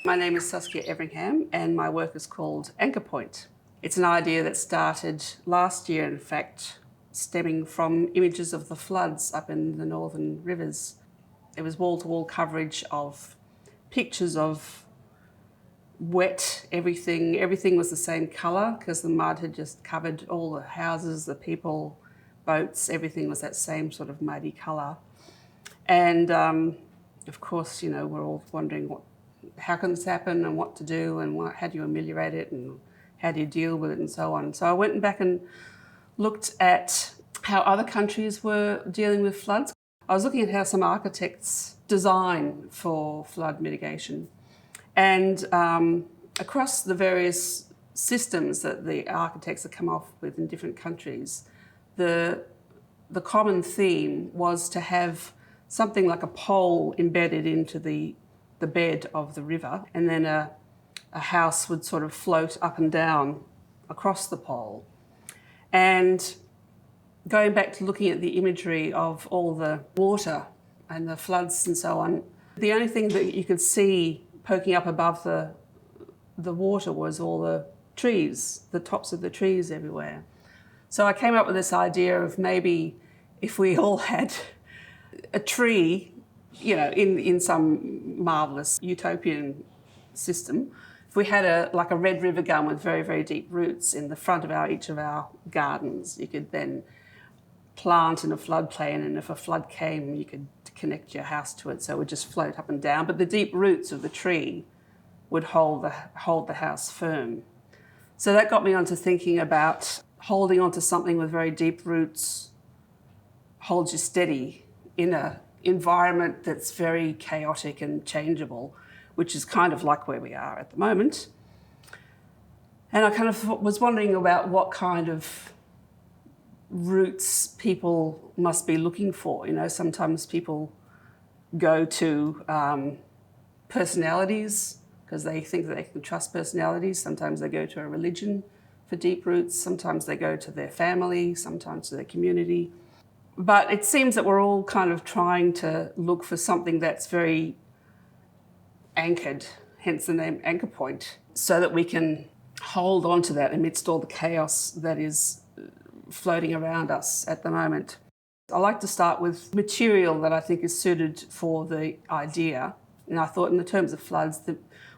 My name is Saskia Everingham and my work is called Anchor Point. It's an idea that started last year, in fact, stemming from images of the floods up in the northern rivers. It was wall-to-wall coverage of pictures of wet everything. Everything was the same colour because the mud had just covered all the houses, the people, boats, everything was that same sort of muddy colour. And of course, you know, we're all wondering how can this happen and what to do and how do you ameliorate it and how do you deal with it and so on. So I went back and looked at how other countries were dealing with floods. I was looking at how some architects design for flood mitigation. And across the various systems that the architects have come up with in different countries, the common theme was to have something like a pole embedded into the bed of the river, and then a house would sort of float up and down across the pole. And going back to looking at the imagery of all the water and the floods and so on, the only thing that you could see poking up above the water was all the trees, the tops of the trees everywhere. So I came up with this idea of maybe if we all had a tree, you know, in some marvellous utopian system, if we had a red river gum with very, very deep roots in the front of each of our gardens, you could then plant in a floodplain, and if a flood came, you could connect your house to it so it would just float up and down. But the deep roots of the tree would hold the house firm. So that got me onto thinking about holding onto something with very deep roots holds you steady in an environment that's very chaotic and changeable, which is kind of like where we are at the moment. And I kind of was wondering about what kind of roots people must be looking for. You know, sometimes people go to personalities because they think that they can trust personalities. Sometimes they go to a religion for deep roots. Sometimes they go to their family, sometimes to their community. But it seems that we're all kind of trying to look for something that's very anchored, hence the name Anchor Point, so that we can hold on to that amidst all the chaos that is floating around us at the moment. I like to start with material that I think is suited for the idea. And I thought in the terms of floods,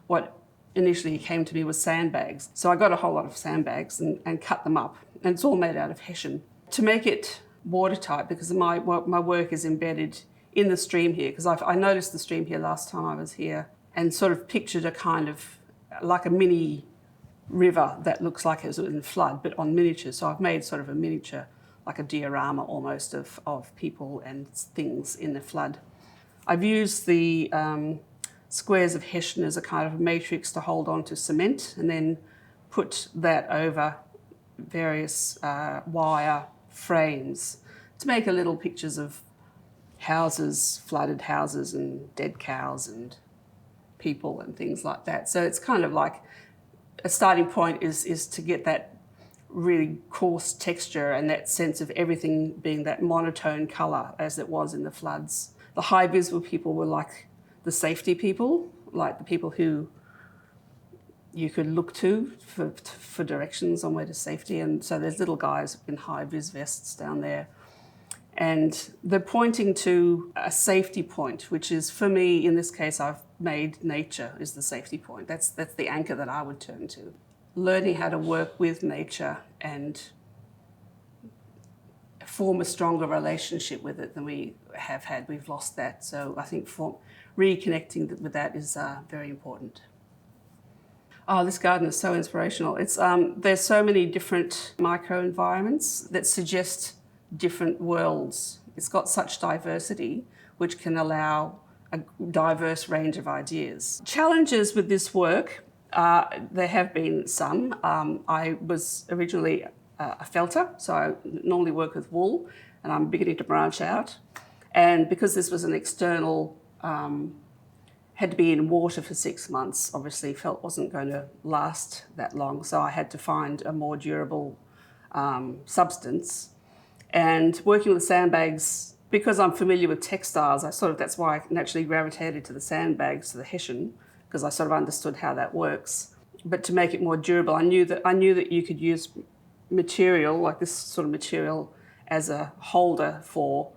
what initially came to me was sandbags. So I got a whole lot of sandbags and cut them up. And it's all made out of hessian. To make it watertight, because my work is embedded in the stream here, because I noticed the stream here last time I was here and sort of pictured a kind of like a mini river that looks like it was in flood, but on miniature. So I've made sort of a miniature, like a diorama almost of people and things in the flood. I've used the squares of hessian as a kind of matrix to hold on to cement, and then put that over various wire frames to make a little pictures of houses, flooded houses and dead cows and people and things like that. So it's kind of like a starting point is to get that really coarse texture and that sense of everything being that monotone colour as it was in the floods. The high visible people were like the safety people, like the people who you could look to for directions on where to safety. And so there's little guys in high vis vests down there. And they're pointing to a safety point, which is, for me, in this case, I've made nature is the safety point. That's the anchor that I would turn to. Learning how to work with nature and form a stronger relationship with it than we have had. We've lost that. So I think reconnecting with that is very important. Oh, this garden is so inspirational. There's so many different microenvironments that suggest different worlds. It's got such diversity, which can allow a diverse range of ideas. Challenges with this work, there have been some. I was originally a felter, so I normally work with wool, and I'm beginning to branch out. And because this was an external had to be in water for 6 months, obviously felt wasn't going to last that long. So I had to find a more durable substance. And working with sandbags, because I'm familiar with textiles, that's why I naturally gravitated to the sandbags, to the hessian, because I sort of understood how that works. But to make it more durable, I knew that you could use material, like this sort of material, as a holder for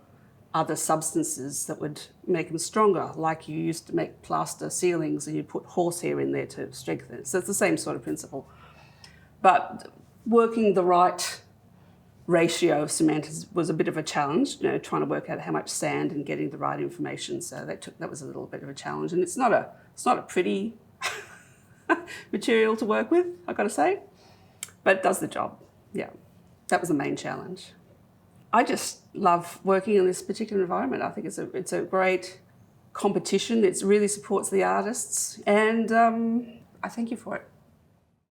other substances that would make them stronger, like you used to make plaster ceilings and you put horsehair in there to strengthen it. So it's the same sort of principle. But working the right ratio of cement was a bit of a challenge, trying to work out how much sand and getting the right information. So that was a little bit of a challenge. And it's not a pretty material to work with, I've got to say, but it does the job. Yeah, that was the main challenge. I just love working in this particular environment. I think it's a great competition. It really supports the artists, and I thank you for it.